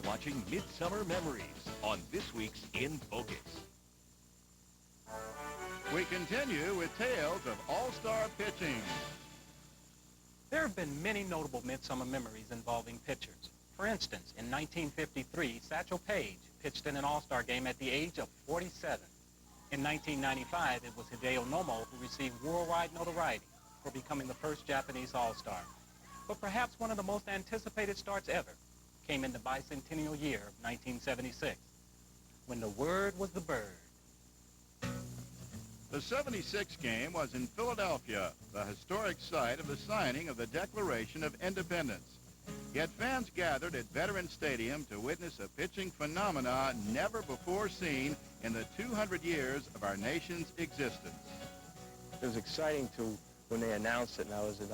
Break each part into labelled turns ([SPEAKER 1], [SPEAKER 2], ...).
[SPEAKER 1] watching Midsummer Memories on this week's In Focus.
[SPEAKER 2] We continue with tales of all-star pitching.
[SPEAKER 3] There have been many notable midsummer memories involving pitchers. For instance, in 1953, Satchel Paige pitched in an all-star game at the age of 47. In 1995, it was Hideo Nomo who received worldwide notoriety for becoming the first Japanese all-star. But perhaps one of the most anticipated starts ever came in the bicentennial year of 1976, when the word was the bird.
[SPEAKER 2] The 76 game was in Philadelphia, the historic site of the signing of the Declaration of Independence. Yet fans gathered at Veterans Stadium to witness a pitching phenomena never before seen in the 200 years of our nation's existence.
[SPEAKER 4] It was exciting when they announced it, and I was at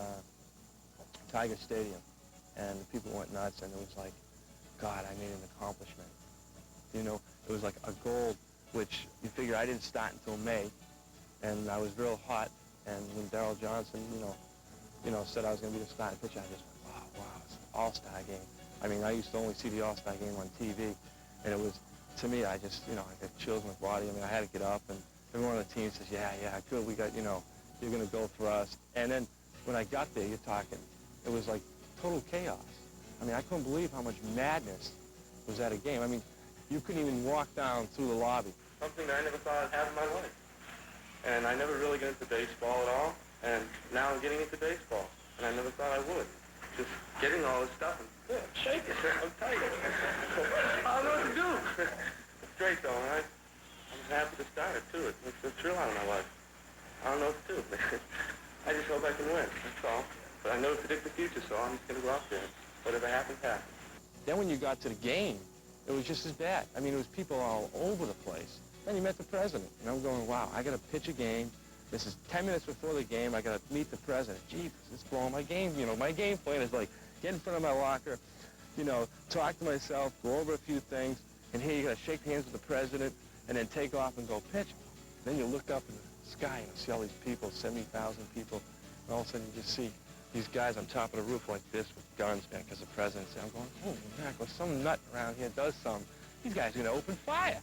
[SPEAKER 4] Tiger Stadium, and the people went nuts, and it was like, God, I made an accomplishment. You know, it was like a goal, which you figure I didn't start until May, and I was real hot, and when Darrell Johnson, said I was going to be the starting pitcher, I just went, wow, it's an all-star game. I mean, I used to only see the all-star game on TV, and it was, to me, I just, I got chills in my body. I mean, I had to get up, and everyone on the team says, yeah, good, we got, you're going to go for us. And then when I got there, you're talking, it was like total chaos. I mean, I couldn't believe how much madness was at a game. I mean, you couldn't even walk down through the lobby. Something that I never thought I'd have in my life. And I never really got into baseball at all, and now I'm getting into baseball, and I never thought I would. Just getting all this stuff and shaking. I'm tight. I don't know what to do. It's great, though, and I'm happy to start it, too. It's a thrill out of my life. I don't know what to do. I just hope I can win, that's all. But I never predict the future, so I'm just going to go out there. Whatever happens, happens. Then when you got to the game, it was just as bad. I mean, it was people all over the place. Then you met the president, and I'm going, wow, I got to pitch a game. This is 10 minutes before the game. I got to meet the president. Jeez, it's blowing my game. My game plan is like get in front of my locker, talk to myself, go over a few things, and here you got to shake hands with the president and then take off and go pitch. Then you look up in the sky and see all these people, 70,000 people, and all of a sudden you just see these guys on top of the roof like this with guns, man, because the president's there. I'm going, holy mackerel, some nut around here does something. These guys are going to open fire.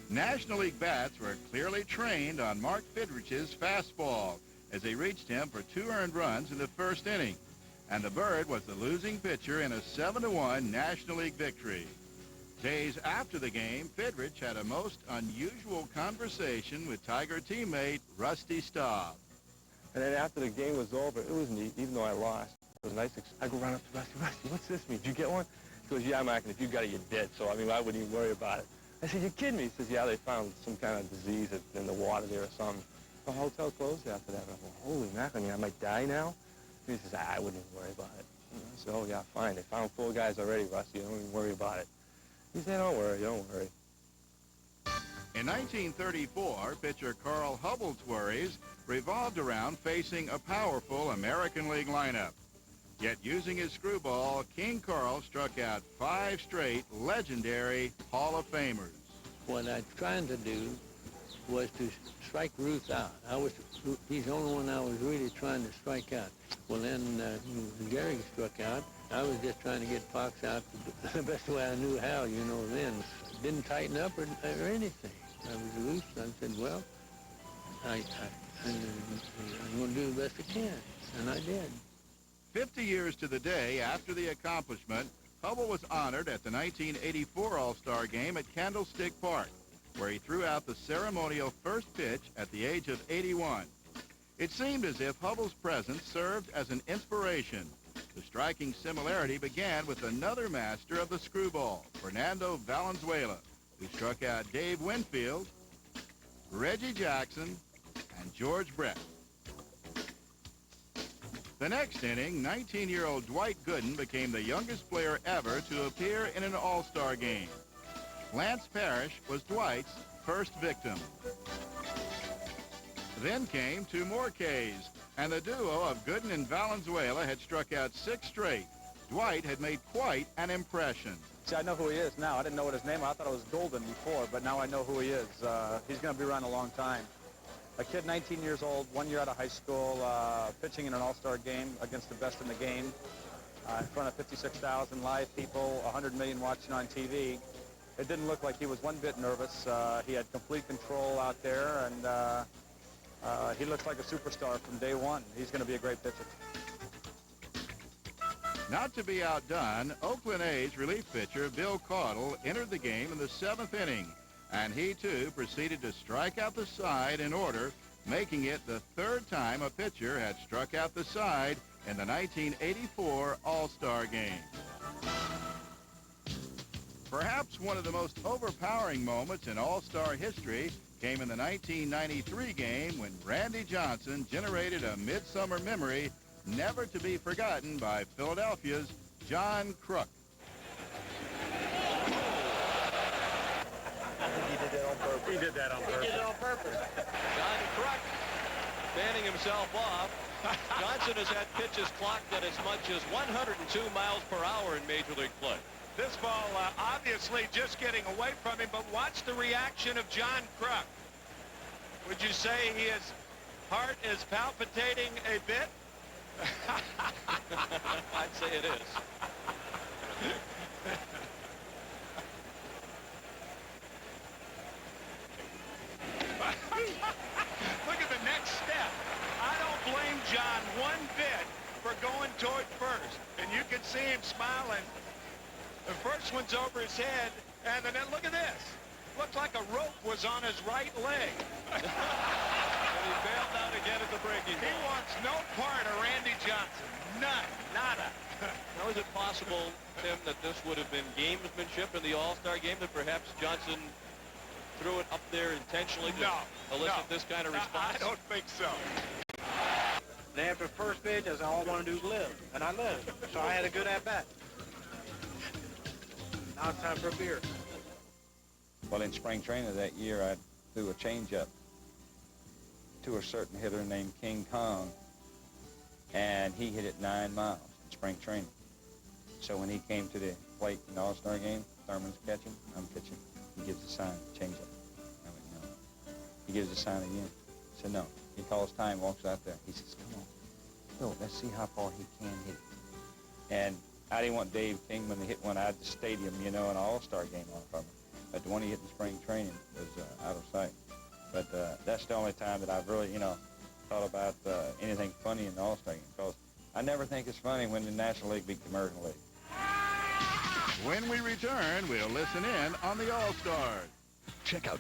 [SPEAKER 2] National League bats were clearly trained on Mark Fidrich's fastball as he reached him for 2 earned runs in the first inning. And the Bird was the losing pitcher in a 7-1 National League victory. Days after the game, Fidrich had a most unusual conversation with Tiger teammate Rusty Staub.
[SPEAKER 4] And then after the game was over, it was neat, even though I lost. It was nice. I go run up to Rusty, what's this mean? Did you get one? He goes, yeah, Mike, and if you got it, you're dead. So, I mean, I wouldn't even worry about it. I said, you're kidding me? He says, yeah, they found some kind of disease in the water there or something. The hotel closed after that. And I go, holy mackerel, I might die now? And he says, I wouldn't even worry about it. And I said, oh, yeah, fine. They found 4 guys already, Rusty. Don't even worry about it. He said, don't worry.
[SPEAKER 2] In 1934, pitcher Carl Hubbell's worries revolved around facing a powerful American League lineup. Yet using his screwball, King Carl struck out 5 straight legendary Hall of Famers.
[SPEAKER 5] What I was trying to do was to strike Ruth out. He's the only one I was really trying to strike out. Well, then Gary struck out. I was just trying to get Fox out the best way I knew how, then. Didn't tighten up or anything. I was loose. I said, well, I'm going to do the best I can, and I did.
[SPEAKER 2] 50 years to the day after the accomplishment, Hubbell was honored at the 1984 All-Star Game at Candlestick Park, where he threw out the ceremonial first pitch at the age of 81. It seemed as if Hubbell's presence served as an inspiration. The striking similarity began with another master of the screwball, Fernando Valenzuela, who struck out Dave Winfield, Reggie Jackson, and George Brett. The next inning, 19-year-old Dwight Gooden became the youngest player ever to appear in an All-Star game. Lance Parrish was Dwight's first victim. Then came 2 more Ks, and the duo of Gooden and Valenzuela had struck out 6 straight. Dwight had made quite an impression.
[SPEAKER 3] See, I know who he is now. I didn't know what his name was. I thought it was Golden before, but now I know who he is. He's going to be around a long time. A kid 19 years old, 1 year out of high school, pitching in an all-star game against the best in the game.
[SPEAKER 6] in front of 56,000 live people, 100 million watching on TV. It didn't look like he was one bit nervous. He had complete control out there, and he looks like a superstar from day one. He's going to be a great pitcher.
[SPEAKER 2] Not to be outdone, Oakland A's relief pitcher Bill Caudle entered the game in the 7th inning, and he too proceeded to strike out the side in order, making it the 3rd time a pitcher had struck out the side in the 1984 All-Star Game. Perhaps one of the most overpowering moments in All-Star history came in the 1993 game when Randy Johnson generated a midsummer memory never to be forgotten by Philadelphia's John Kruk.
[SPEAKER 6] He did that on purpose. He did that on purpose.
[SPEAKER 7] He did it on purpose. John Kruk fanning himself off. Johnson has had pitches clocked at as much as 102 miles per hour in Major League play.
[SPEAKER 8] This ball obviously just getting away from him, but watch the reaction of John Kruk. Would you say his heart is palpitating a bit?
[SPEAKER 7] I'd say it is.
[SPEAKER 8] Look at the next step. I don't blame John one bit for going toward first. And you can see him smiling. The first one's over his head, and then look at this. Looks like a rope was on his right leg.
[SPEAKER 7] And he bailed out again at the breaking
[SPEAKER 8] He
[SPEAKER 7] ball.
[SPEAKER 8] wants no part of Randy Johnson. None. Nada.
[SPEAKER 7] Now, is it possible, Tim, that this would have been gamesmanship in the All-Star game, that perhaps Johnson threw it up there intentionally to elicit this kind of response?
[SPEAKER 8] I don't think so.
[SPEAKER 3] And after first pitch, I said, all I want to do is live. And I lived. So I had a good at-bat. Now it's time for a beer.
[SPEAKER 9] Well, in spring training that year, I threw a changeup to a certain hitter named King Kong, and he hit it 9 miles in spring training. So when he came to the plate in the All-Star game, Thurman's catching, I'm pitching. He gives a sign, changeup. I went, no. He gives a sign again. I said, no. He calls time, walks out there. He says, come on, Phil, let's see how far he can hit it. And I didn't want Dave Kingman to hit one out of the stadium, you know, an All-Star game on from him. But the one he hit in spring training was out of sight. But that's the only time that I've really, you know, thought about anything funny in the All-Star game, because I never think it's funny when the National League beat the American League.
[SPEAKER 2] When we return, we'll listen in on the All-Stars.
[SPEAKER 1] Check out